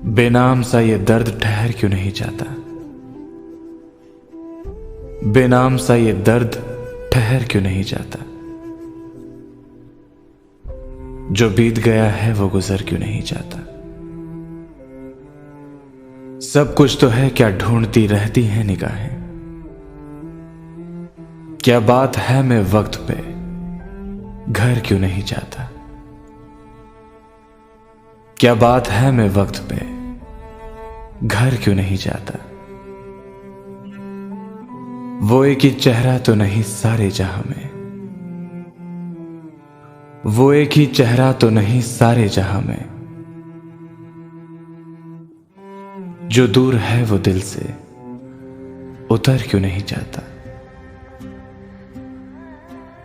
बेनाम सा ये दर्द ठहर क्यों नहीं जाता। बेनाम सा ये दर्द ठहर क्यों नहीं जाता। जो बीत गया है वो गुजर क्यों नहीं जाता। सब कुछ तो है, क्या ढूंढती रहती हैं निगाहें। क्या बात है, मैं वक्त पे घर क्यों नहीं जाता। क्या बात है, मैं वक्त पे घर क्यों नहीं जाता। वो एक ही चेहरा तो नहीं सारे जहां में। वो एक ही चेहरा तो नहीं सारे जहां में। जो दूर है वो दिल से उतर क्यों नहीं जाता।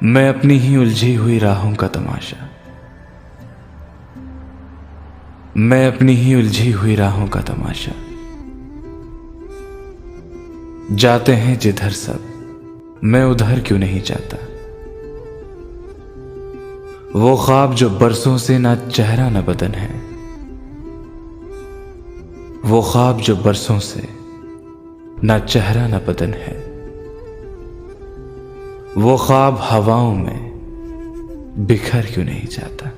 मैं अपनी ही उलझी हुई राहों का तमाशा। मैं अपनी ही उलझी हुई राहों का तमाशा। जाते हैं जिधर सब, मैं उधर क्यों नहीं जाता। वो ख्वाब जो बरसों से ना चेहरा ना बदन है। वो ख्वाब जो बरसों से ना चेहरा ना बदन है। वो ख्वाब हवाओं में बिखर क्यों नहीं जाता।